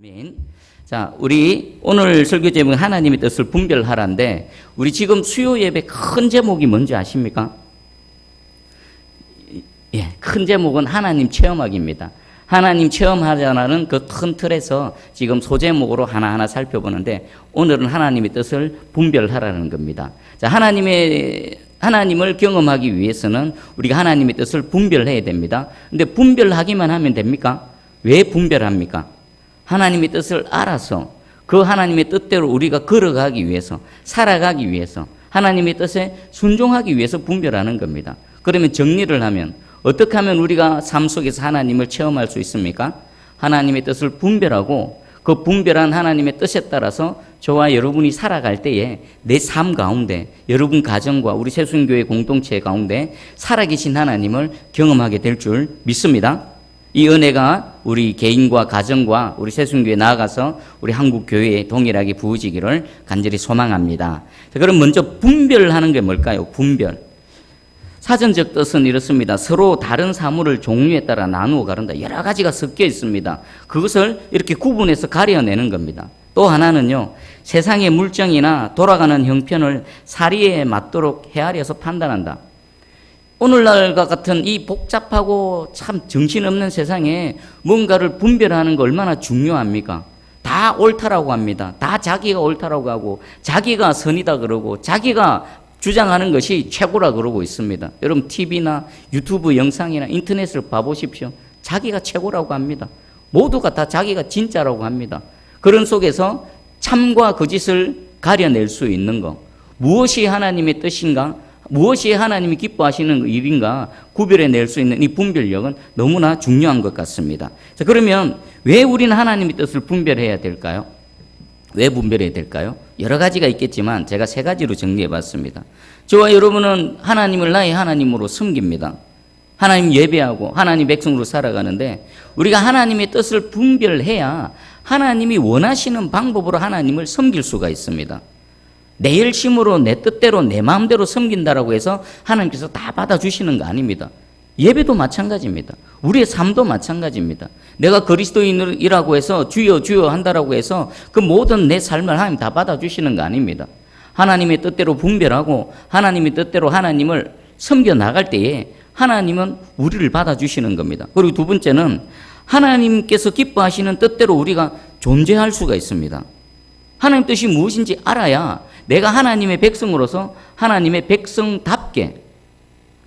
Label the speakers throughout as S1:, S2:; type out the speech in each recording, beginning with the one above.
S1: 아멘. 자, 우리 오늘 설교 제목은 하나님의 뜻을 분별하라인데, 우리 지금 수요 예배 큰 제목이 뭔지 아십니까? 예, 큰 제목은 하나님 체험하기입니다. 하나님 체험하자는 그 큰 틀에서 지금 소제목으로 하나하나 살펴보는데, 오늘은 하나님의 뜻을 분별하라는 겁니다. 자, 하나님을 경험하기 위해서는 우리가 하나님의 뜻을 분별해야 됩니다. 근데 분별하기만 하면 됩니까? 왜 분별합니까? 하나님의 뜻을 알아서 그 하나님의 뜻대로 우리가 걸어가기 위해서, 살아가기 위해서, 하나님의 뜻에 순종하기 위해서 분별하는 겁니다. 그러면 정리를 하면 어떻게 하면 우리가 삶 속에서 하나님을 체험할 수 있습니까? 하나님의 뜻을 분별하고 그 분별한 하나님의 뜻에 따라서 저와 여러분이 살아갈 때에 내 삶 가운데, 여러분 가정과 우리 새순교회 공동체 가운데 살아계신 하나님을 경험하게 될 줄 믿습니다. 이 은혜가 우리 개인과 가정과 우리 새순교회에 나아가서 우리 한국교회에 동일하게 부어지기를 간절히 소망합니다. 자, 그럼 먼저 분별하는 게 뭘까요? 분별. 사전적 뜻은 이렇습니다. 서로 다른 사물을 종류에 따라 나누어 가른다. 여러 가지가 섞여 있습니다. 그것을 이렇게 구분해서 가려내는 겁니다. 또 하나는요, 세상의 물정이나 돌아가는 형편을 사리에 맞도록 헤아려서 판단한다. 오늘날과 같은 이 복잡하고 참 정신없는 세상에 뭔가를 분별하는 거 얼마나 중요합니까? 다 옳다라고 합니다. 다 자기가 옳다라고 하고, 자기가 선이다 그러고, 자기가 주장하는 것이 최고라 그러고 있습니다. 여러분 TV나 유튜브 영상이나 인터넷을 봐보십시오. 자기가 최고라고 합니다. 모두가 다 자기가 진짜라고 합니다. 그런 속에서 참과 거짓을 가려낼 수 있는 것, 무엇이 하나님의 뜻인가, 무엇이 하나님이 기뻐하시는 일인가 구별해낼 수 있는 이 분별력은 너무나 중요한 것 같습니다. 자, 그러면 왜 우리는 하나님의 뜻을 분별해야 될까요? 왜 분별해야 될까요? 여러 가지가 있겠지만 제가 세 가지로 정리해 봤습니다. 저와 여러분은 하나님을 나의 하나님으로 섬깁니다. 하나님 예배하고 하나님 백성으로 살아가는데, 우리가 하나님의 뜻을 분별해야 하나님이 원하시는 방법으로 하나님을 섬길 수가 있습니다. 내 열심으로 내 뜻대로 내 마음대로 섬긴다라고 해서 하나님께서 다 받아주시는 거 아닙니다. 예배도 마찬가지입니다. 우리의 삶도 마찬가지입니다. 내가 그리스도인이라고 해서 주여 주여 한다라고 해서 그 모든 내 삶을 하나님 다 받아주시는 거 아닙니다. 하나님의 뜻대로 분별하고 하나님의 뜻대로 하나님을 섬겨 나갈 때에 하나님은 우리를 받아주시는 겁니다. 그리고 두 번째는 하나님께서 기뻐하시는 뜻대로 우리가 존재할 수가 있습니다. 하나님 뜻이 무엇인지 알아야 내가 하나님의 백성으로서 하나님의 백성답게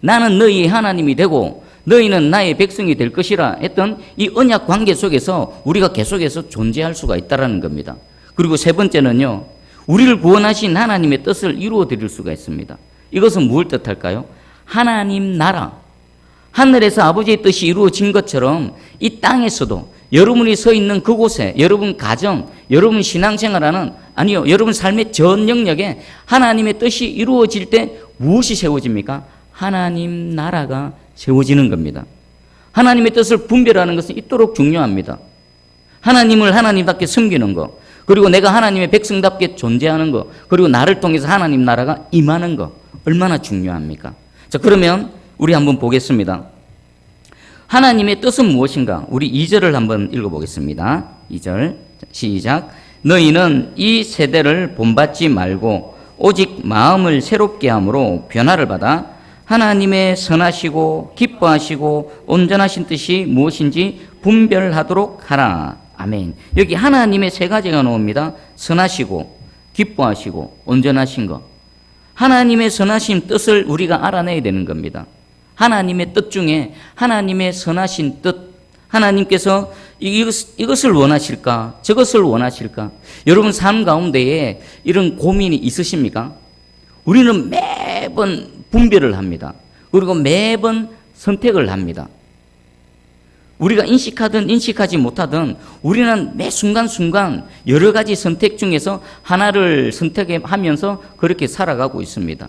S1: 나는 너희의 하나님이 되고 너희는 나의 백성이 될 것이라 했던 이 언약 관계 속에서 우리가 계속해서 존재할 수가 있다는 겁니다. 그리고 세 번째는요, 우리를 구원하신 하나님의 뜻을 이루어 드릴 수가 있습니다. 이것은 무엇을 뜻할까요? 하나님 나라, 하늘에서 아버지의 뜻이 이루어진 것처럼 이 땅에서도 여러분이 서 있는 그곳에, 여러분 가정, 여러분 신앙생활하는, 아니요, 여러분 삶의 전 영역에 하나님의 뜻이 이루어질 때 무엇이 세워집니까? 하나님 나라가 세워지는 겁니다. 하나님의 뜻을 분별하는 것은 이토록 중요합니다. 하나님을 하나님답게 섬기는 것, 그리고 내가 하나님의 백성답게 존재하는 것, 그리고 나를 통해서 하나님 나라가 임하는 것, 얼마나 중요합니까? 자, 그러면 우리 한번 보겠습니다. 하나님의 뜻은 무엇인가? 우리 2절을 한번 읽어보겠습니다. 2절 시작. 너희는 이 세대를 본받지 말고 오직 마음을 새롭게 함으로 변화를 받아 하나님의 선하시고 기뻐하시고 온전하신 뜻이 무엇인지 분별하도록 하라. 아멘. 여기 하나님의 세 가지가 나옵니다. 선하시고 기뻐하시고 온전하신 것. 하나님의 선하신 뜻을 우리가 알아내야 되는 겁니다. 하나님의 뜻 중에 하나님의 선하신 뜻, 하나님께서 이것을 원하실까? 저것을 원하실까? 여러분 삶 가운데에 이런 고민이 있으십니까? 우리는 매번 분별을 합니다. 그리고 매번 선택을 합니다. 우리가 인식하든 인식하지 못하든 우리는 매 순간순간 여러 가지 선택 중에서 하나를 선택하면서 그렇게 살아가고 있습니다.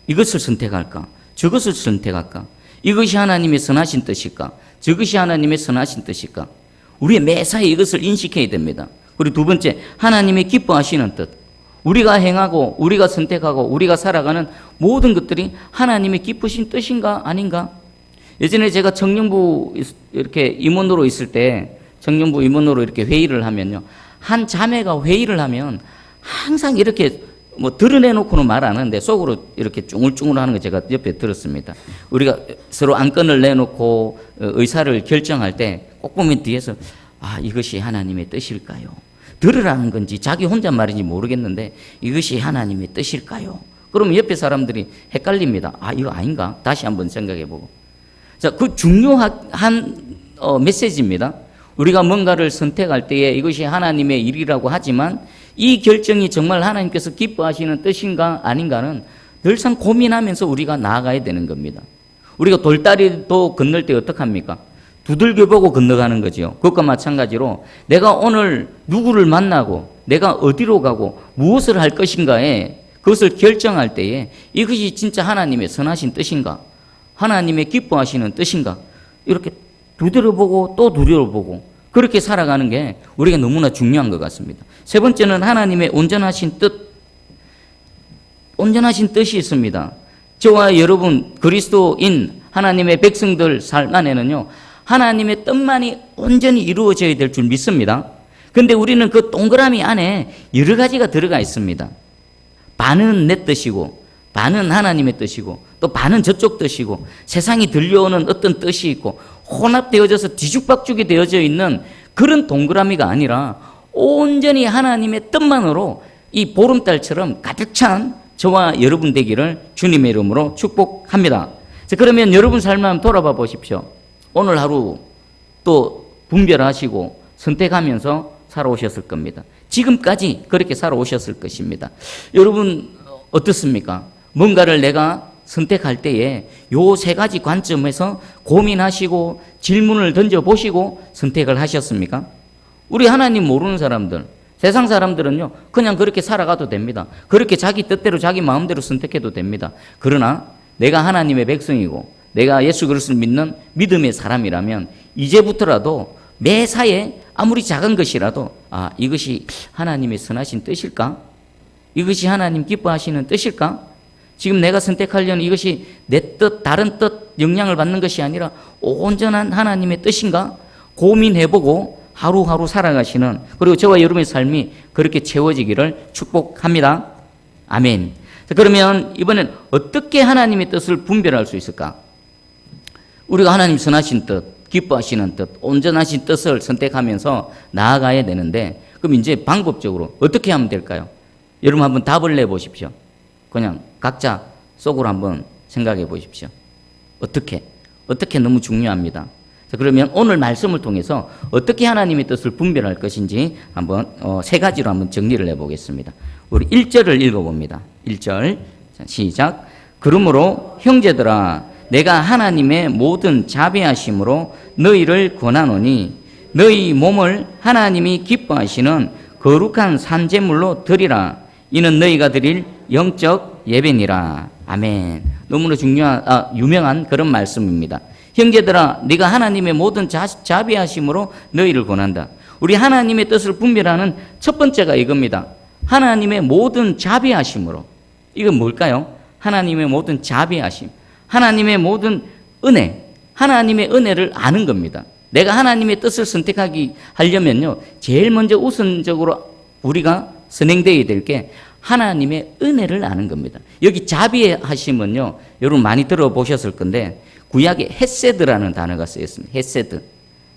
S1: 이것을 선택할까? 저것을 선택할까? 이것이 하나님의 선하신 뜻일까? 저것이 하나님의 선하신 뜻일까? 우리의 매사에 이것을 인식해야 됩니다. 그리고 두 번째, 하나님의 기뻐하시는 뜻. 우리가 행하고 우리가 선택하고 우리가 살아가는 모든 것들이 하나님의 기쁘신 뜻인가 아닌가? 예전에 제가 청년부 이렇게 임원으로 있을 때 청년부 임원으로 이렇게 회의를 하면요. 한 자매가 회의를 하면 항상 이렇게 뭐 드러내놓고는 말 안 하는데 속으로 이렇게 쭈글쭈글 하는 거 제가 옆에 들었습니다. 우리가 서로 안건을 내놓고 의사를 결정할 때 꼭 보면 뒤에서 이것이 하나님의 뜻일까요? 들으라는 건지 자기 혼잣말인지 모르겠는데 이것이 하나님의 뜻일까요? 그러면 옆에 사람들이 헷갈립니다. 이거 아닌가? 다시 한번 생각해보고. 자, 그 중요한 메시지입니다. 우리가 뭔가를 선택할 때에 이것이 하나님의 일이라고 하지만 이 결정이 정말 하나님께서 기뻐하시는 뜻인가 아닌가는 늘상 고민하면서 우리가 나아가야 되는 겁니다. 우리가 돌다리도 건널 때 어떡합니까? 두들겨보고 건너가는 거지요. 그것과 마찬가지로 내가 오늘 누구를 만나고 내가 어디로 가고 무엇을 할 것인가에 그것을 결정할 때에 이것이 진짜 하나님의 선하신 뜻인가? 하나님의 기뻐하시는 뜻인가? 이렇게 두드려보고 또 두드려보고 그렇게 살아가는 게 우리가 너무나 중요한 것 같습니다. 세 번째는 하나님의 온전하신 뜻이 있습니다. 저와 여러분 그리스도인 하나님의 백성들 삶 안에는요, 하나님의 뜻만이 온전히 이루어져야 될 줄 믿습니다. 그런데 우리는 그 동그라미 안에 여러 가지가 들어가 있습니다. 반은 내 뜻이고, 반은 하나님의 뜻이고, 또 반은 저쪽 뜻이고, 세상이 들려오는 어떤 뜻이 있고, 혼합되어져서 뒤죽박죽이 되어져 있는 그런 동그라미가 아니라 온전히 하나님의 뜻만으로 이 보름달처럼 가득 찬 저와 여러분 되기를 주님의 이름으로 축복합니다. 자, 그러면 여러분 삶을 한번 돌아봐 보십시오. 오늘 하루 또 분별하시고 선택하면서 살아오셨을 겁니다. 지금까지 그렇게 살아오셨을 것입니다. 여러분 어떻습니까? 뭔가를 내가 선택할 때에 요 세 가지 관점에서 고민하시고 질문을 던져보시고 선택을 하셨습니까? 우리 하나님 모르는 사람들, 세상 사람들은요 그냥 그렇게 살아가도 됩니다. 그렇게 자기 뜻대로 자기 마음대로 선택해도 됩니다. 그러나 내가 하나님의 백성이고 내가 예수 그리스도를 믿는 믿음의 사람이라면 이제부터라도 매사에 아무리 작은 것이라도 이것이 하나님의 선하신 뜻일까? 이것이 하나님 기뻐하시는 뜻일까? 지금 내가 선택하려는 이것이 내 뜻, 다른 뜻 영향을 받는 것이 아니라 온전한 하나님의 뜻인가? 고민해보고 하루하루 살아가시는, 그리고 저와 여러분의 삶이 그렇게 채워지기를 축복합니다. 아멘. 자, 그러면 이번엔 어떻게 하나님의 뜻을 분별할 수 있을까? 우리가 하나님 선하신 뜻, 기뻐하시는 뜻, 온전하신 뜻을 선택하면서 나아가야 되는데, 그럼 이제 방법적으로 어떻게 하면 될까요? 여러분 한번 답을 내보십시오. 그냥 각자 속으로 한번 생각해 보십시오. 어떻게 너무 중요합니다. 자, 그러면 오늘 말씀을 통해서 어떻게 하나님의 뜻을 분별할 것인지 한번 세 가지로 한번 정리를 해보겠습니다. 우리 1절을 읽어봅니다. 1절 시작. 그러므로 형제들아 내가 하나님의 모든 자비하심으로 너희를 권하노니 너희 몸을 하나님이 기뻐하시는 거룩한 산제물로 드리라. 이는 너희가 드릴 영적 예배니라. 아멘. 너무나 유명한 그런 말씀입니다. 형제들아 네가 하나님의 모든 자비하심으로 너희를 권한다. 우리 하나님의 뜻을 분별하는 첫 번째가 이겁니다. 하나님의 모든 자비하심으로. 이건 뭘까요? 하나님의 모든 자비하심, 하나님의 모든 은혜, 하나님의 은혜를 아는 겁니다. 내가 하나님의 뜻을 하려면요 제일 먼저 우선적으로 우리가 선행되어야 될 게 하나님의 은혜를 아는 겁니다. 여기 자비하심은요 여러분 많이 들어보셨을 건데 구약에 헤세드라는 단어가 쓰였습니다.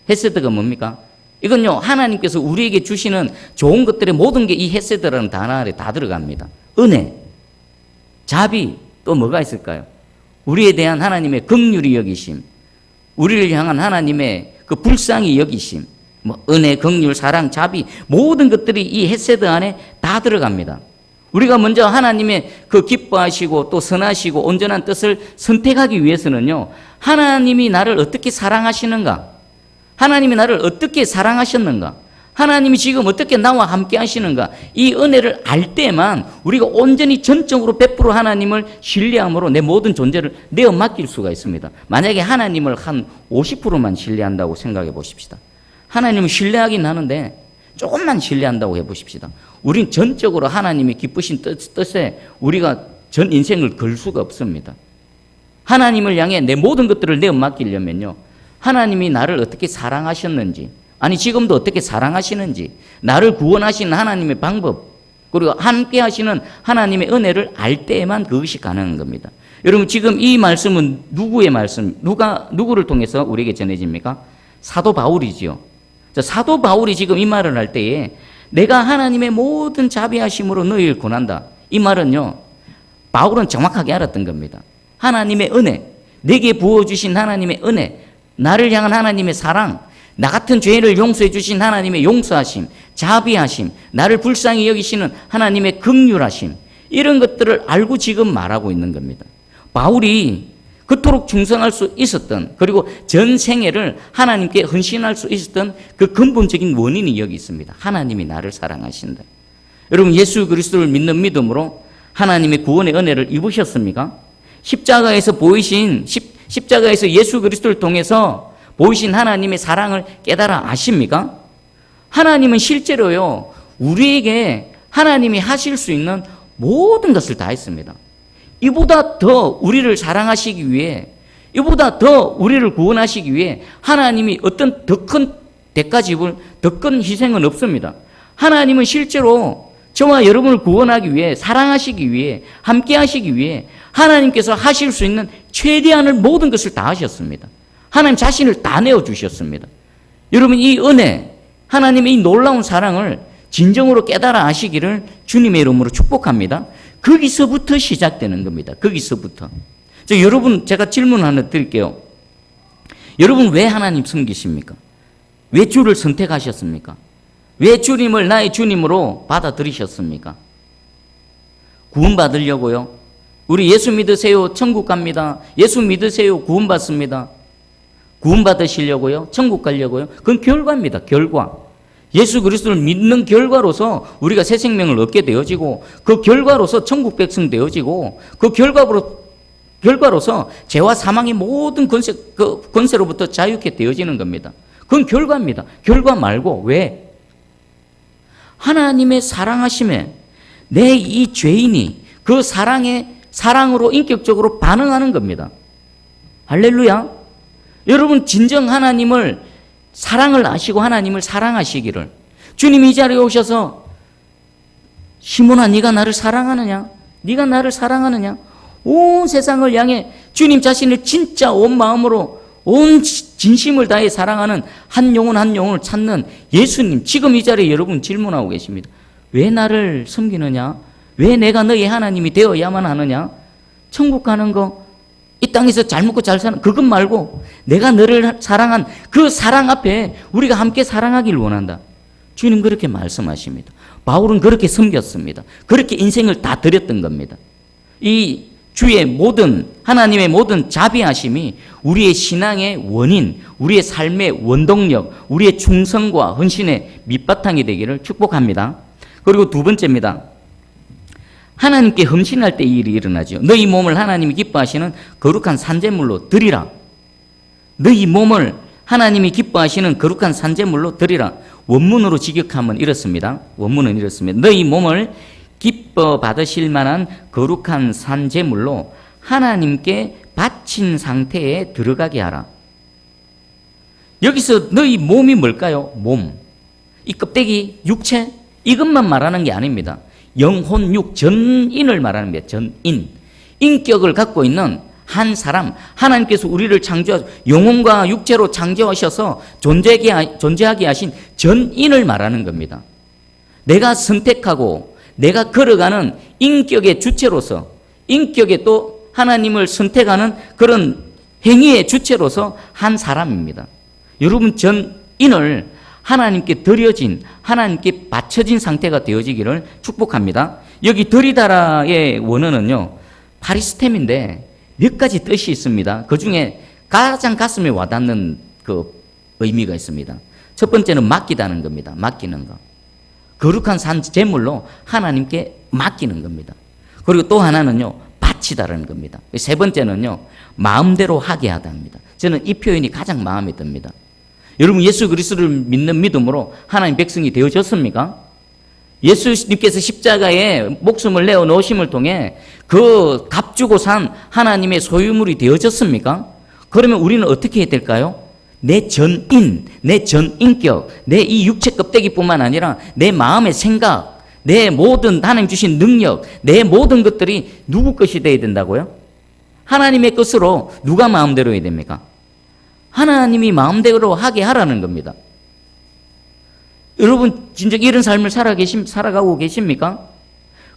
S1: 헤세드가 뭡니까? 이건요 하나님께서 우리에게 주시는 좋은 것들의 모든 게 이 헤세드라는 단어 안에 다 들어갑니다. 은혜, 자비, 또 뭐가 있을까요? 우리에 대한 하나님의 긍휼히 여기심, 우리를 향한 하나님의 그 불쌍히 여기심, 은혜, 긍휼, 사랑, 자비, 모든 것들이 이 헤세드 안에 다 들어갑니다. 우리가 먼저 하나님의 그 기뻐하시고 또 선하시고 온전한 뜻을 선택하기 위해서는요 하나님이 나를 어떻게 사랑하시는가, 하나님이 나를 어떻게 사랑하셨는가, 하나님이 지금 어떻게 나와 함께 하시는가, 이 은혜를 알 때만 우리가 온전히 전적으로 100% 하나님을 신뢰함으로 내 모든 존재를 내어 맡길 수가 있습니다. 만약에 하나님을 한 50%만 신뢰한다고 생각해 보십시다. 하나님을 신뢰하긴 하는데 조금만 신뢰한다고 해보십시다. 우린 전적으로 하나님의 기쁘신 뜻에 우리가 전 인생을 걸 수가 없습니다. 하나님을 향해 내 모든 것들을 내어 맡기려면요 하나님이 나를 어떻게 사랑하셨는지, 아니 지금도 어떻게 사랑하시는지, 나를 구원하시는 하나님의 방법, 그리고 함께 하시는 하나님의 은혜를 알 때에만 그것이 가능한 겁니다. 여러분 지금 이 말씀은 누구의 말씀, 누구를 통해서 우리에게 전해집니까? 사도 바울이지요. 사도 바울이 지금 이 말을 할 때에 내가 하나님의 모든 자비하심으로 너희를 권한다. 이 말은요, 바울은 정확하게 알았던 겁니다. 하나님의 은혜, 내게 부어주신 하나님의 은혜, 나를 향한 하나님의 사랑, 나 같은 죄인을 용서해 주신 하나님의 용서하심, 자비하심, 나를 불쌍히 여기시는 하나님의 긍휼하심, 이런 것들을 알고 지금 말하고 있는 겁니다. 바울이 그토록 충성할 수 있었던, 그리고 전 생애를 하나님께 헌신할 수 있었던 그 근본적인 원인이 여기 있습니다. 하나님이 나를 사랑하신다. 여러분 예수 그리스도를 믿는 믿음으로 하나님의 구원의 은혜를 입으셨습니까? 십자가에서 예수 그리스도를 통해서 보이신 하나님의 사랑을 깨달아 아십니까? 하나님은 실제로요, 우리에게 하나님이 하실 수 있는 모든 것을 다 했습니다. 이보다 더 우리를 사랑하시기 위해, 이보다 더 우리를 구원하시기 위해 하나님이 어떤 더 큰 대가 지불, 더 큰 희생은 없습니다. 하나님은 실제로 저와 여러분을 구원하기 위해, 사랑하시기 위해, 함께 하시기 위해 하나님께서 하실 수 있는 최대한의 모든 것을 다 하셨습니다. 하나님 자신을 다 내어주셨습니다. 여러분 이 은혜, 하나님의 이 놀라운 사랑을 진정으로 깨달아 아시기를 주님의 이름으로 축복합니다. 거기서부터 시작되는 겁니다. 거기서부터. 여러분 제가 질문 하나 드릴게요. 여러분 왜 하나님 섬기십니까? 왜 주를 선택하셨습니까? 왜 주님을 나의 주님으로 받아들이셨습니까? 구원받으려고요? 우리 예수 믿으세요, 천국 갑니다. 예수 믿으세요, 구원받습니다. 구원받으시려고요? 천국 가려고요? 그건 결과입니다. 결과. 예수 그리스도를 믿는 결과로서 우리가 새 생명을 얻게 되어지고, 그 결과로서 천국 백성 되어지고, 그 결과로서 죄와 사망의 모든 권세로부터 자유케 되어지는 겁니다. 그건 결과입니다. 결과 말고 왜? 하나님의 사랑하심에 내 이 죄인이 그 사랑으로 인격적으로 반응하는 겁니다. 할렐루야. 여러분 진정 하나님을 사랑을 아시고 하나님을 사랑하시기를, 주님이 이 자리에 오셔서 시몬아 네가 나를 사랑하느냐? 네가 나를 사랑하느냐? 온 세상을 향해 주님 자신을 진짜 온 마음으로 온 진심을 다해 사랑하는 한 영혼을 찾는 예수님, 지금 이 자리에 여러분 질문하고 계십니다. 왜 나를 섬기느냐? 왜 내가 너희 하나님이 되어야만 하느냐? 천국 가는 거, 이 땅에서 잘 먹고 잘 사는 그것 말고 내가 너를 사랑한 그 사랑 앞에 우리가 함께 사랑하기를 원한다. 주님 그렇게 말씀하십니다. 바울은 그렇게 섬겼습니다. 그렇게 인생을 다 드렸던 겁니다. 이 주의 하나님의 모든 자비하심이 우리의 신앙의 원인, 우리의 삶의 원동력, 우리의 충성과 헌신의 밑바탕이 되기를 축복합니다. 그리고 두 번째입니다. 하나님께 헌신할 때 이 일이 일어나죠. 너희 몸을 하나님이 기뻐하시는 거룩한 산제물로 드리라. 너희 몸을 하나님이 기뻐하시는 거룩한 산제물로 드리라. 원문으로 직역하면 이렇습니다. 원문은 이렇습니다. 너희 몸을 기뻐 받으실 만한 거룩한 산제물로 하나님께 바친 상태에 들어가게 하라. 여기서 너희 몸이 뭘까요? 몸. 이 껍데기, 육체, 이것만 말하는 게 아닙니다. 영혼, 육, 전인을 말하는 겁니다. 전인. 인격을 갖고 있는 한 사람, 하나님께서 우리를 영혼과 육체로 창조하셔서 존재하게 하신 전인을 말하는 겁니다. 내가 선택하고 내가 걸어가는 인격의 주체로서, 인격의 또 하나님을 선택하는 그런 행위의 주체로서 한 사람입니다. 여러분 전인을 하나님께 드려진, 하나님께 바쳐진 상태가 되어지기를 축복합니다. 여기 드리다라의 원어는요, 파리스템인데 몇 가지 뜻이 있습니다. 그 중에 가장 가슴에 와닿는 그 의미가 있습니다. 첫 번째는 맡기다는 겁니다. 맡기는 거. 거룩한 산 제물로 하나님께 맡기는 겁니다. 그리고 또 하나는요, 바치다라는 겁니다. 세 번째는요, 마음대로 하게 하다입니다. 저는 이 표현이 가장 마음에 듭니다. 여러분 예수 그리스도를 믿는 믿음으로 하나님 백성이 되어졌습니까? 예수님께서 십자가에 목숨을 내어 놓으심을 통해 그 값 주고 산 하나님의 소유물이 되어졌습니까? 그러면 우리는 어떻게 해야 될까요? 내 전인, 내 전인격, 내 이 육체 껍데기뿐만 아니라 내 마음의 생각, 내 모든 하나님 주신 능력, 내 모든 것들이 누구 것이 되어야 된다고요? 하나님의 것으로 누가 마음대로 해야 됩니까? 하나님이 마음대로 하게 하라는 겁니다. 여러분 진짜 이런 삶을 살아가고 계십니까?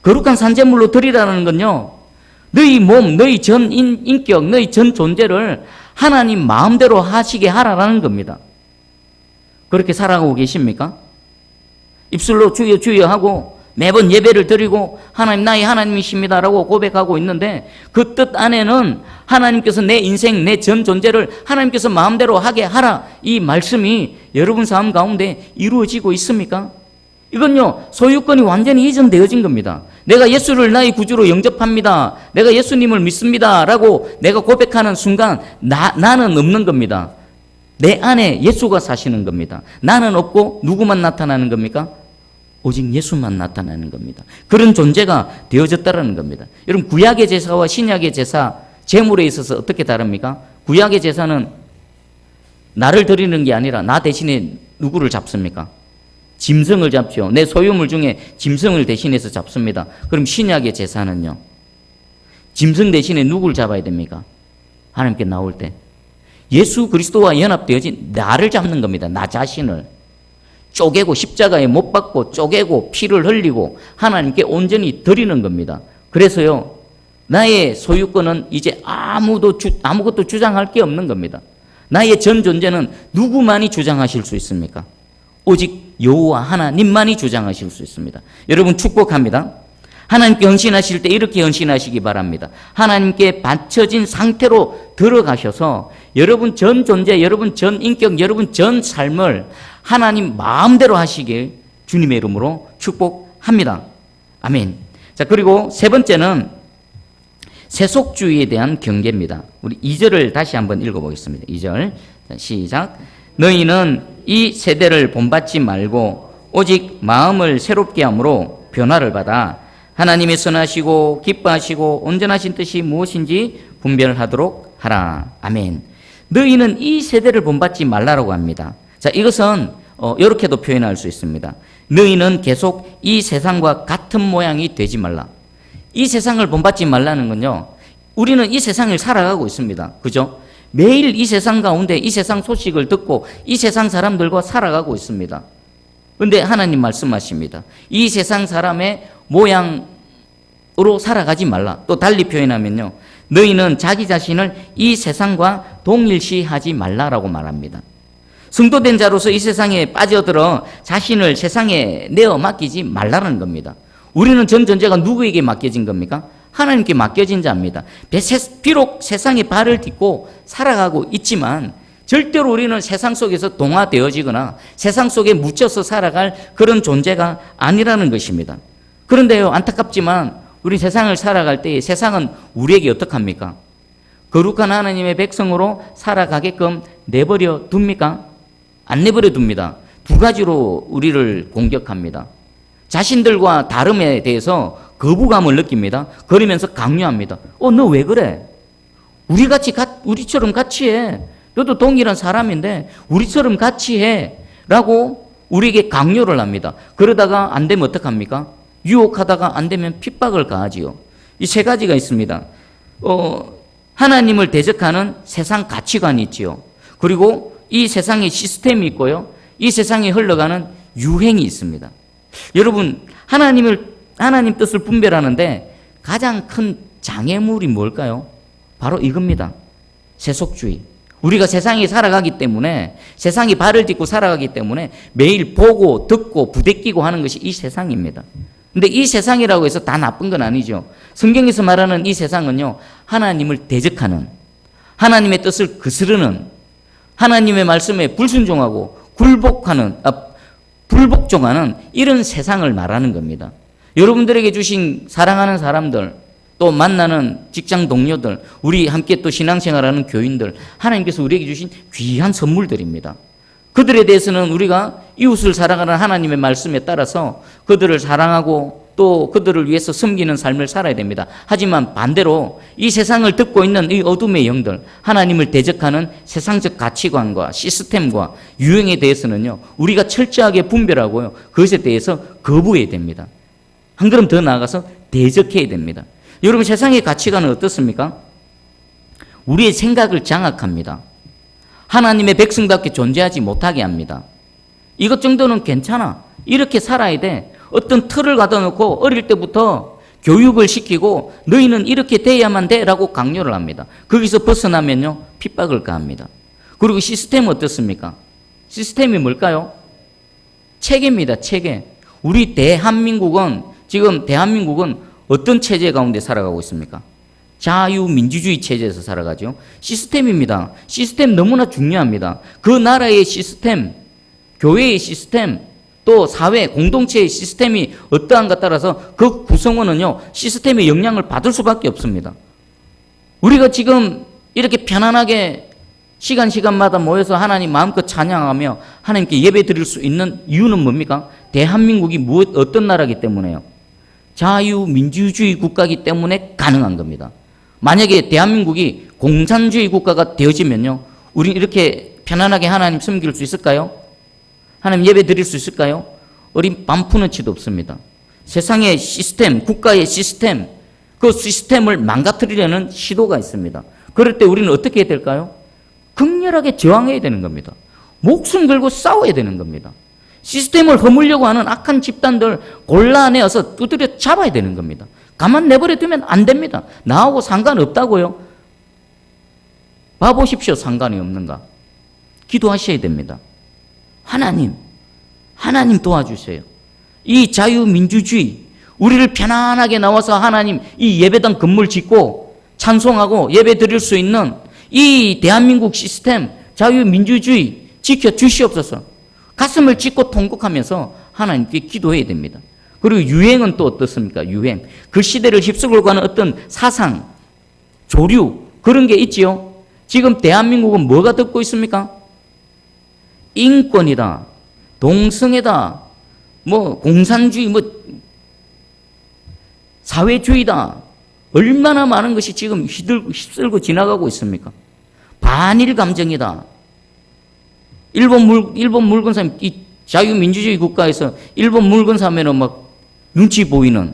S1: 거룩한 산재물로 드리라는 건요, 너희 몸, 너희 전 인격, 너희 전 존재를 하나님 마음대로 하시게 하라는 겁니다. 그렇게 살아가고 계십니까? 입술로 주여 주여 하고 매번 예배를 드리고 하나님 나의 하나님이십니다라고 고백하고 있는데 그 뜻 안에는 하나님께서 내 인생, 내 전 존재를 하나님께서 마음대로 하게 하라, 이 말씀이 여러분 삶 가운데 이루어지고 있습니까? 이건요, 소유권이 완전히 이전되어진 겁니다. 내가 예수를 나의 구주로 영접합니다, 내가 예수님을 믿습니다 라고 내가 고백하는 순간 나는 없는 겁니다. 내 안에 예수가 사시는 겁니다. 나는 없고 누구만 나타나는 겁니까? 오직 예수만 나타나는 겁니다. 그런 존재가 되어졌다는 겁니다. 여러분 구약의 제사와 신약의 제사, 제물에 있어서 어떻게 다릅니까? 구약의 제사는 나를 드리는 게 아니라 나 대신에 누구를 잡습니까? 짐승을 잡죠. 내 소유물 중에 짐승을 대신해서 잡습니다. 그럼 신약의 제사는요, 짐승 대신에 누구를 잡아야 됩니까? 하나님께 나올 때 예수 그리스도와 연합되어진 나를 잡는 겁니다. 나 자신을 쪼개고 십자가에 못 박고 쪼개고 피를 흘리고 하나님께 온전히 드리는 겁니다. 그래서요, 나의 소유권은 이제 아무것도 주장할 게 없는 겁니다. 나의 전 존재는 누구만이 주장하실 수 있습니까? 오직 여호와 하나님만이 주장하실 수 있습니다. 여러분 축복합니다. 하나님께 헌신하실 때 이렇게 헌신하시기 바랍니다. 하나님께 바쳐진 상태로 들어가셔서 여러분 전 존재, 여러분 전 인격, 여러분 전 삶을 하나님 마음대로 하시길 주님의 이름으로 축복합니다. 아멘. 자, 그리고 세 번째는 세속주의에 대한 경계입니다. 우리 2절을 다시 한번 읽어보겠습니다. 2절. 자, 시작. 너희는 이 세대를 본받지 말고 오직 마음을 새롭게 함으로 변화를 받아 하나님의 선하시고 기뻐하시고 온전하신 뜻이 무엇인지 분별하도록 하라. 아멘. 너희는 이 세대를 본받지 말라라고 합니다. 자, 이것은 이렇게도 표현할 수 있습니다. 너희는 계속 이 세상과 같은 모양이 되지 말라. 이 세상을 본받지 말라는 건요, 우리는 이 세상을 살아가고 있습니다. 그죠? 매일 이 세상 가운데 이 세상 소식을 듣고 이 세상 사람들과 살아가고 있습니다. 그런데 하나님 말씀하십니다. 이 세상 사람의 모양으로 살아가지 말라. 또 달리 표현하면요, 너희는 자기 자신을 이 세상과 동일시하지 말라라고 말합니다. 성도된 자로서 이 세상에 빠져들어 자신을 세상에 내어 맡기지 말라는 겁니다. 우리는 전 존재가 누구에게 맡겨진 겁니까? 하나님께 맡겨진 자입니다. 비록 세상에 발을 딛고 살아가고 있지만 절대로 우리는 세상 속에서 동화되어지거나 세상 속에 묻혀서 살아갈 그런 존재가 아니라는 것입니다. 그런데요, 안타깝지만 우리 세상을 살아갈 때 세상은 우리에게 어떡합니까? 거룩한 하나님의 백성으로 살아가게끔 내버려 둡니까? 안 내버려 둡니다. 두 가지로 우리를 공격합니다. 자신들과 다름에 대해서 거부감을 느낍니다. 그러면서 강요합니다. 너 왜 그래? 우리처럼 같이 해. 너도 동일한 사람인데 우리처럼 같이 해. 라고 우리에게 강요를 합니다. 그러다가 안 되면 어떡합니까? 유혹하다가 안 되면 핍박을 가하지요. 이 세 가지가 있습니다. 하나님을 대적하는 세상 가치관이 있지요. 그리고 이 세상의 시스템이 있고요. 이 세상에 흘러가는 유행이 있습니다. 여러분, 하나님 뜻을 분별하는데 가장 큰 장애물이 뭘까요? 바로 이겁니다. 세속주의. 우리가 세상에 살아가기 때문에, 세상에 발을 딛고 살아가기 때문에 매일 보고 듣고 부대끼고 하는 것이 이 세상입니다. 근데 이 세상이라고 해서 다 나쁜 건 아니죠. 성경에서 말하는 이 세상은요, 하나님을 대적하는, 하나님의 뜻을 거스르는, 하나님의 말씀에 불순종하고 불복종하는 이런 세상을 말하는 겁니다. 여러분들에게 주신 사랑하는 사람들, 또 만나는 직장 동료들, 우리 함께 또 신앙생활하는 교인들, 하나님께서 우리에게 주신 귀한 선물들입니다. 그들에 대해서는 우리가 이웃을 사랑하는 하나님의 말씀에 따라서 그들을 사랑하고 또 그들을 위해서 섬기는 삶을 살아야 됩니다. 하지만 반대로 이 세상을 듣고 있는 이 어둠의 영들, 하나님을 대적하는 세상적 가치관과 시스템과 유행에 대해서는요, 우리가 철저하게 분별하고요, 그것에 대해서 거부해야 됩니다. 한 걸음 더 나아가서 대적해야 됩니다. 여러분, 세상의 가치관은 어떻습니까? 우리의 생각을 장악합니다. 하나님의 백성답게 존재하지 못하게 합니다. 이것 정도는 괜찮아. 이렇게 살아야 돼. 어떤 틀을 갖다 놓고 어릴 때부터 교육을 시키고 너희는 이렇게 돼야만 돼 라고 강요를 합니다. 거기서 벗어나면요, 핍박을 가합니다. 그리고 시스템은 어떻습니까? 시스템이 뭘까요? 체계입니다. 체계. 우리 지금 대한민국은 어떤 체제 가운데 살아가고 있습니까? 자유민주주의 체제에서 살아가죠. 시스템입니다. 시스템 너무나 중요합니다. 그 나라의 시스템, 교회의 시스템, 또 사회, 공동체의 시스템이 어떠한가 따라서 그 구성원은요, 시스템의 영향을 받을 수밖에 없습니다. 우리가 지금 이렇게 편안하게 시간마다 모여서 하나님 마음껏 찬양하며 하나님께 예배 드릴 수 있는 이유는 뭡니까? 대한민국이 어떤 나라이기 때문에요? 자유민주주의 국가이기 때문에 가능한 겁니다. 만약에 대한민국이 공산주의 국가가 되어지면요, 우리 이렇게 편안하게 하나님 섬길 수 있을까요? 하나님 예배 드릴 수 있을까요? 어린 반푼어치도 없습니다. 세상의 시스템, 국가의 시스템, 그 시스템을 망가뜨리려는 시도가 있습니다. 그럴 때 우리는 어떻게 해야 될까요? 극렬하게 저항해야 되는 겁니다. 목숨 걸고 싸워야 되는 겁니다. 시스템을 허물려고 하는 악한 집단들 골라내어서 두드려 잡아야 되는 겁니다. 가만 내버려 두면 안 됩니다. 나하고 상관없다고요? 봐보십시오. 상관이 없는가? 기도하셔야 됩니다. 하나님 도와주세요. 이 자유민주주의, 우리를 편안하게 나와서 하나님 이 예배당 건물 짓고 찬송하고 예배 드릴 수 있는 이 대한민국 시스템, 자유민주주의 지켜주시옵소서. 가슴을 찢고 통곡하면서 하나님께 기도해야 됩니다. 그리고 유행은 또 어떻습니까? 유행. 그 시대를 휩쓸고 가는 어떤 사상, 조류, 그런 게 있지요. 지금 대한민국은 뭐가 듣고 있습니까? 인권이다, 동성애다, 공산주의, 사회주의다. 얼마나 많은 것이 지금 휩쓸고 지나가고 있습니까? 반일 감정이다. 일본 물건 사면, 이 자유민주주의 국가에서 일본 물건 사면은 막 눈치 보이는,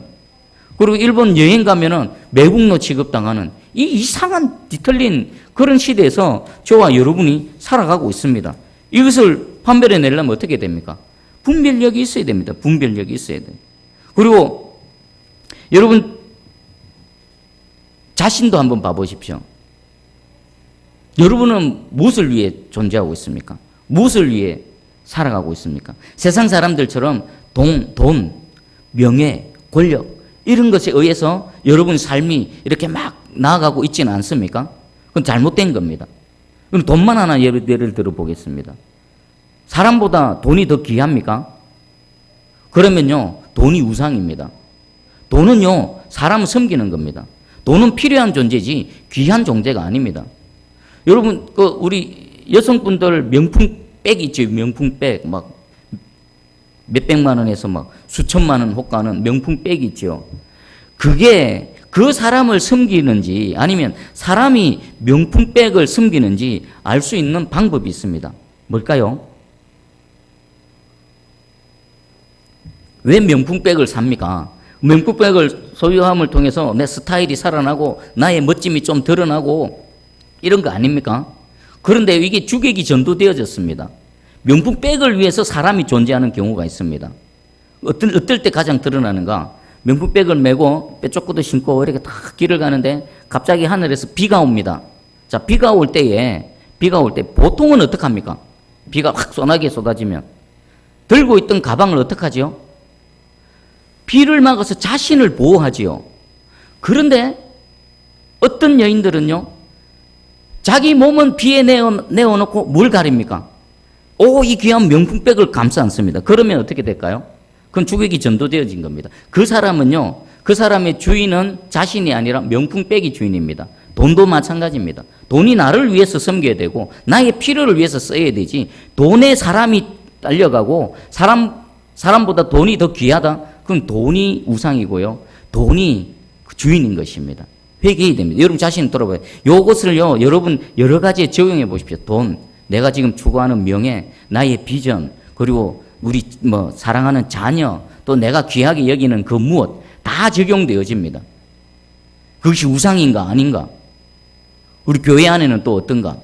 S1: 그리고 일본 여행 가면은 매국노 취급당하는 이 이상한 뒤틀린 그런 시대에서 저와 여러분이 살아가고 있습니다. 이것을 판별해 내려면 어떻게 됩니까? 분별력이 있어야 됩니다. 분별력이 있어야 돼요. 그리고 여러분 자신도 한번 봐보십시오. 여러분은 무엇을 위해 존재하고 있습니까? 무엇을 위해 살아가고 있습니까? 세상 사람들처럼 돈, 명예, 권력 이런 것에 의해서 여러분 삶이 이렇게 막 나아가고 있지는 않습니까? 그건 잘못된 겁니다. 그럼 돈만 하나 예를 들어 보겠습니다. 사람보다 돈이 더 귀합니까? 그러면요, 돈이 우상입니다. 돈은요, 사람을 섬기는 겁니다. 돈은 필요한 존재지 귀한 존재가 아닙니다. 여러분, 우리 여성분들 명품백 있죠? 명품백 막 몇백만 원에서 막 수천만 원 호가는 명품백 있죠? 그게 그 사람을 섬기는지 아니면 사람이 명품백을 섬기는지 알 수 있는 방법이 있습니다. 뭘까요? 왜 명품백을 삽니까? 명품백을 소유함을 통해서 내 스타일이 살아나고 나의 멋짐이 좀 드러나고 이런 거 아닙니까? 그런데 이게 주객이 전도되어졌습니다. 명품백을 위해서 사람이 존재하는 경우가 있습니다. 어떨 때 가장 드러나는가? 명품백을 메고 빼쪽구도 신고 이렇게 딱 길을 가는데 갑자기 하늘에서 비가 옵니다. 자, 비가 올 때 보통은 어떡합니까? 비가 확 쏟아지게 쏟아지면 들고 있던 가방을 어떡하지요? 비를 막아서 자신을 보호하지요. 그런데 어떤 여인들은요, 자기 몸은 비에 내어놓고 뭘 가립니까? 이 귀한 명품백을 감싸 안습니다. 그러면 어떻게 될까요? 그건 주객이 전도되어진 겁니다. 그 사람은요, 그 사람의 주인은 자신이 아니라 명품백이 주인입니다. 돈도 마찬가지입니다. 돈이 나를 위해서 섬겨야 되고 나의 필요를 위해서 써야 되지, 돈에 사람이 딸려가고 사람보다 돈이 더 귀하다? 그럼 돈이 우상이고요. 돈이 주인인 것입니다. 회개해야 됩니다. 여러분 자신 돌아봐요. 요것을요, 여러분 여러 가지에 적용해 보십시오. 돈, 내가 지금 추구하는 명예, 나의 비전, 그리고 우리 사랑하는 자녀, 또 내가 귀하게 여기는 그 무엇, 다 적용되어집니다. 그것이 우상인가 아닌가? 우리 교회 안에는 또 어떤가?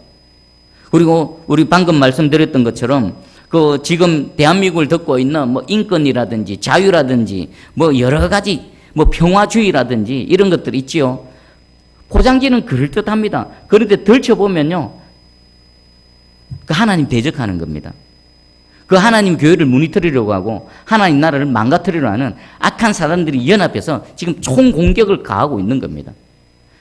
S1: 그리고 우리 방금 말씀드렸던 것처럼 그 지금 대한민국을 듣고 있는 인권이라든지 자유라든지 여러 가지 평화주의라든지 이런 것들 있지요. 포장지는 그럴듯합니다. 그런데 덜쳐보면요, 그 하나님 대적하는 겁니다. 그 하나님 교회를 무너뜨리려고 하고 하나님 나라를 망가뜨리려고 하는 악한 사람들이 연합해서 지금 총공격을 가하고 있는 겁니다.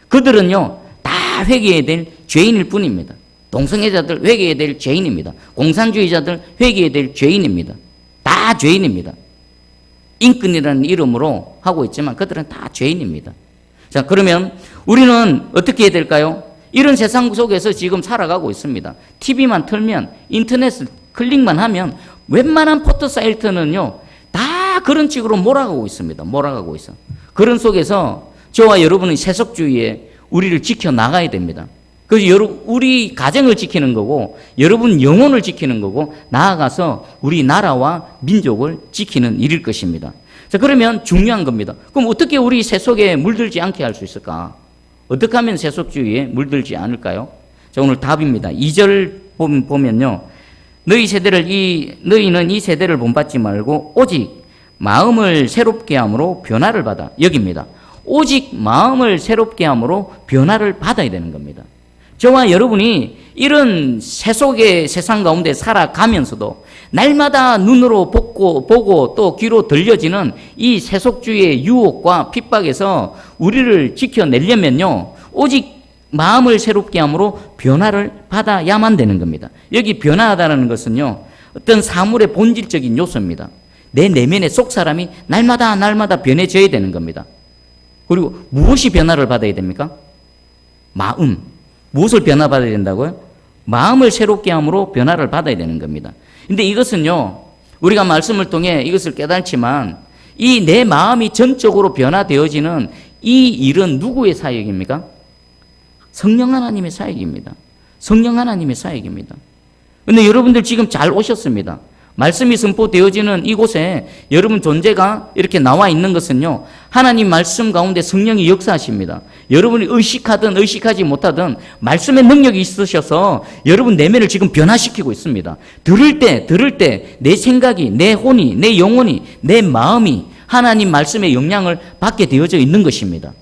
S1: 그들은요, 다 회개해야 될 죄인일 뿐입니다. 동성애자들 회개해야 될 죄인입니다. 공산주의자들 회개해야 될 죄인입니다. 다 죄인입니다. 인권이라는 이름으로 하고 있지만 그들은 다 죄인입니다. 자, 그러면 우리는 어떻게 해야 될까요? 이런 세상 속에서 지금 살아가고 있습니다. TV만 틀면, 인터넷을 클릭만 하면 웬만한 포토 사이트는요, 다 그런 식으로 몰아가고 있습니다. 몰아가고 있어. 그런 속에서 저와 여러분은 세속주의에 우리를 지켜나가야 됩니다. 그래서 우리 가정을 지키는 거고, 여러분 영혼을 지키는 거고, 나아가서 우리 나라와 민족을 지키는 일일 것입니다. 자, 그러면 중요한 겁니다. 그럼 어떻게 우리 세속에 물들지 않게 할 수 있을까? 어떻게 하면 세속주의에 물들지 않을까요? 자, 오늘 답입니다. 2절 보면요. 너희는 이 세대를 본받지 말고 오직 마음을 새롭게 함으로 변화를 받아. 여기입니다. 오직 마음을 새롭게 함으로 변화를 받아야 되는 겁니다. 저와 여러분이 이런 세속의 세상 가운데 살아가면서도 날마다 눈으로 보고 또 귀로 들려지는 이 세속주의의 유혹과 핍박에서 우리를 지켜내려면요, 오직 마음을 새롭게 함으로 변화를 받아야만 되는 겁니다. 여기 변화하다는 것은요, 어떤 사물의 본질적인 요소입니다. 내 내면의 속 사람이 날마다 변해져야 되는 겁니다. 그리고 무엇이 변화를 받아야 됩니까? 마음. 무엇을 변화받아야 된다고요? 마음을 새롭게 함으로 변화를 받아야 되는 겁니다. 근데 이것은요, 우리가 말씀을 통해 이것을 깨달지만 이 내 마음이 전적으로 변화되어지는 이 일은 누구의 사역입니까? 성령 하나님의 사역입니다. 성령 하나님의 사역입니다. 근데 여러분들 지금 잘 오셨습니다. 말씀이 선포되어지는 이곳에 여러분 존재가 이렇게 나와 있는 것은요, 하나님 말씀 가운데 성령이 역사하십니다. 여러분이 의식하든 의식하지 못하든 말씀의 능력이 있으셔서 여러분 내면을 지금 변화시키고 있습니다. 들을 때 내 생각이, 내 혼이, 내 영혼이, 내 마음이 하나님 말씀의 영향을 받게 되어져 있는 것입니다.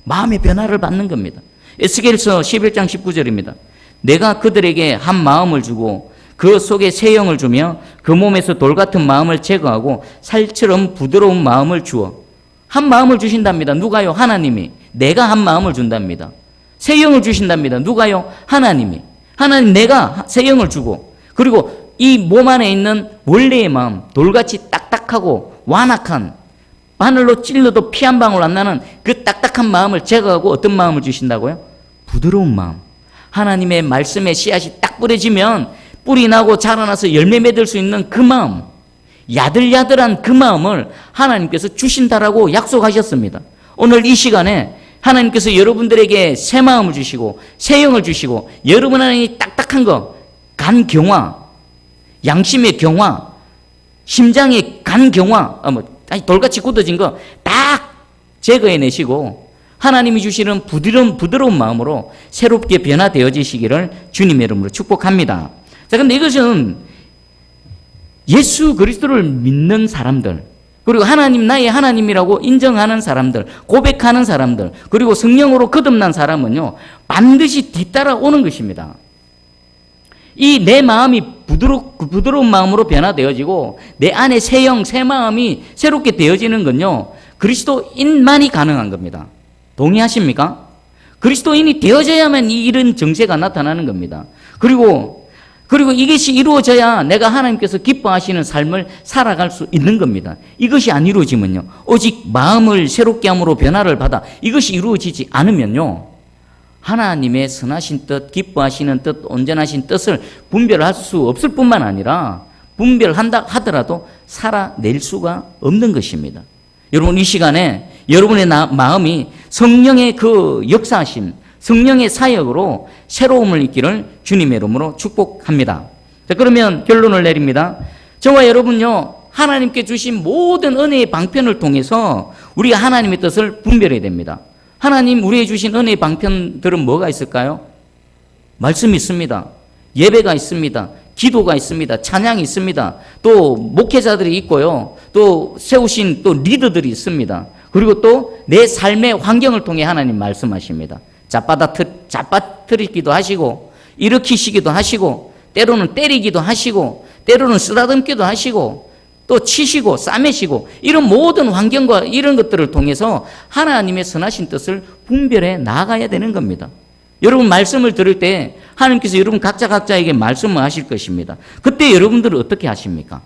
S1: 마음의 변화를 받는 겁니다. 에스겔서 11장 19절입니다. 내가 그들에게 한 마음을 주고 그 속에 새 영을 주며 그 몸에서 돌 같은 마음을 제거하고 살처럼 부드러운 마음을 주어. 한 마음을 주신답니다. 누가요? 하나님이. 내가 한 마음을 준답니다. 새 영을 주신답니다. 누가요? 하나님이. 하나님, 내가 새 영을 주고, 그리고 이 몸 안에 있는 원래의 마음, 돌같이 딱딱하고 완악한, 바늘로 찔러도 피 한 방울 안 나는 그 딱딱한 마음을 제거하고 어떤 마음을 주신다고요? 부드러운 마음. 하나님의 말씀의 씨앗이 딱 뿌려지면 뿌리 나고 자라나서 열매 맺을 수 있는 그 마음, 야들야들한 그 마음을 하나님께서 주신다라고 약속하셨습니다. 오늘 이 시간에 하나님께서 여러분들에게 새 마음을 주시고 새 영을 주시고 여러분 안에 딱딱한 거, 간 경화, 양심의 경화, 심장의 간 경화, 돌같이 굳어진 거 딱 제거해내시고 하나님이 주시는 부드러운 마음으로 새롭게 변화되어지시기를 주님의 이름으로 축복합니다. 자, 근데 이것은 예수 그리스도를 믿는 사람들, 그리고 하나님, 나의 하나님이라고 인정하는 사람들, 고백하는 사람들, 그리고 성령으로 거듭난 사람은요, 반드시 뒤따라오는 것입니다. 이 내 마음이 부드러운 마음으로 변화되어지고 내 안에 새 영, 새 마음이 새롭게 되어지는 건요, 그리스도인만이 가능한 겁니다. 동의하십니까? 그리스도인이 되어져야만 이 이런 정세가 나타나는 겁니다. 그리고 이것이 이루어져야 내가 하나님께서 기뻐하시는 삶을 살아갈 수 있는 겁니다. 이것이 안 이루어지면요, 오직 마음을 새롭게 함으로 변화를 받아 이것이 이루어지지 않으면요, 하나님의 선하신 뜻, 기뻐하시는 뜻, 온전하신 뜻을 분별할 수 없을 뿐만 아니라 분별한다 하더라도 살아낼 수가 없는 것입니다. 여러분, 이 시간에 여러분의 마음이 성령의 그 역사하심, 성령의 사역으로 새로움을 있기를 주님의 이름으로 축복합니다. 자, 그러면 결론을 내립니다. 저와 여러분요, 하나님께 주신 모든 은혜의 방편을 통해서 우리가 하나님의 뜻을 분별해야 됩니다. 하나님 우리에게 주신 은혜의 방편들은 뭐가 있을까요? 말씀이 있습니다. 예배가 있습니다. 기도가 있습니다. 찬양이 있습니다. 또 목회자들이 있고요. 또 세우신 또 리더들이 있습니다. 그리고 또 내 삶의 환경을 통해 하나님 말씀하십니다. 잡아뜨리기도 하시고 일으키시기도 하시고 때로는 때리기도 하시고 때로는 쓰다듬기도 하시고 또 치시고 싸매시고 이런 모든 환경과 이런 것들을 통해서 하나님의 선하신 뜻을 분별해 나가야 되는 겁니다. 여러분 말씀을 들을 때 하나님께서 여러분 각자에게 말씀을 하실 것입니다. 그때 여러분들은 어떻게 하십니까?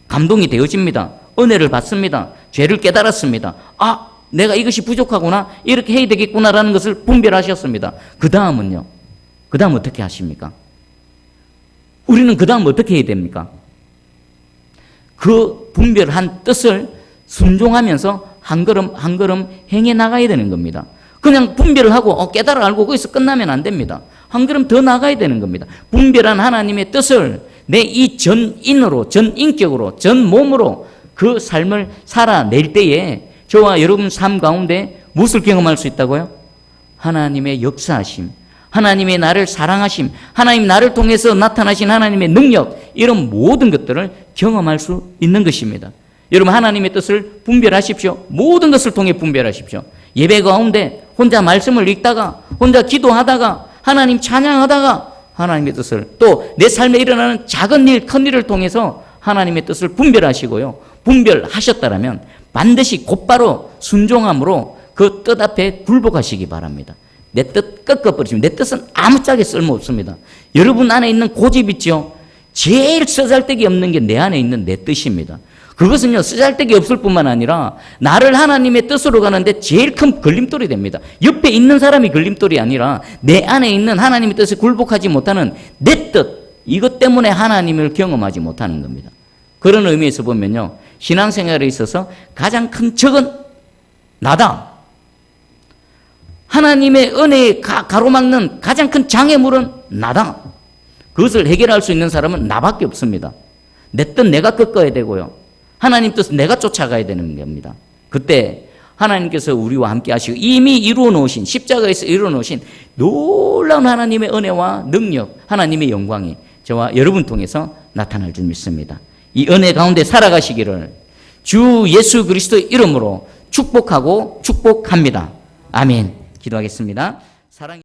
S1: 감동이 되어집니다. 은혜를 받습니다. 죄를 깨달았습니다. 아, 내가 이것이 부족하구나. 이렇게 해야 되겠구나라는 것을 분별하셨습니다. 그 다음은요? 그 다음 어떻게 하십니까? 우리는 그 다음 어떻게 해야 됩니까? 그 분별한 뜻을 순종하면서 한 걸음 한 걸음 행해 나가야 되는 겁니다. 그냥 분별을 하고 깨달아 알고 거기서 끝나면 안 됩니다. 한 걸음 더 나가야 되는 겁니다. 분별한 하나님의 뜻을 내 이 전인으로, 전인격으로, 전몸으로 그 삶을 살아낼 때에 저와 여러분 삶 가운데 무엇을 경험할 수 있다고요? 하나님의 역사하심, 하나님의 나를 사랑하심, 하나님 나를 통해서 나타나신 하나님의 능력, 이런 모든 것들을 경험할 수 있는 것입니다. 여러분 하나님의 뜻을 분별하십시오. 모든 것을 통해 분별하십시오. 예배 가운데 혼자 말씀을 읽다가, 혼자 기도하다가, 하나님 찬양하다가 하나님의 뜻을, 또 내 삶에 일어나는 작은 일, 큰 일을 통해서 하나님의 뜻을 분별하시고요. 분별하셨다라면 반드시 곧바로 순종함으로 그 뜻 앞에 굴복하시기 바랍니다. 내 뜻 꺾어버리시면 내 뜻은 아무짝에 쓸모없습니다. 여러분 안에 있는 고집 있죠? 제일 쓰잘데기 없는 게 내 안에 있는 내 뜻입니다. 그것은요, 쓰잘데기 없을 뿐만 아니라 나를 하나님의 뜻으로 가는데 제일 큰 걸림돌이 됩니다. 옆에 있는 사람이 걸림돌이 아니라 내 안에 있는 하나님의 뜻에 굴복하지 못하는 내 뜻, 이것 때문에 하나님을 경험하지 못하는 겁니다. 그런 의미에서 보면요, 신앙생활에 있어서 가장 큰 적은 나다. 하나님의 은혜에 가로막는 가장 큰 장애물은 나다. 그것을 해결할 수 있는 사람은 나밖에 없습니다. 내 뜻 내가 꺾어야 되고요. 하나님 뜻은 내가 쫓아가야 되는 겁니다. 그때 하나님께서 우리와 함께 하시고 이미 이루어 놓으신, 십자가에서 이루어 놓으신 놀라운 하나님의 은혜와 능력, 하나님의 영광이 저와 여러분 통해서 나타날 줄 믿습니다. 이 은혜 가운데 살아가시기를 주 예수 그리스도의 이름으로 축복하고 축복합니다. 아멘. 기도하겠습니다. 사랑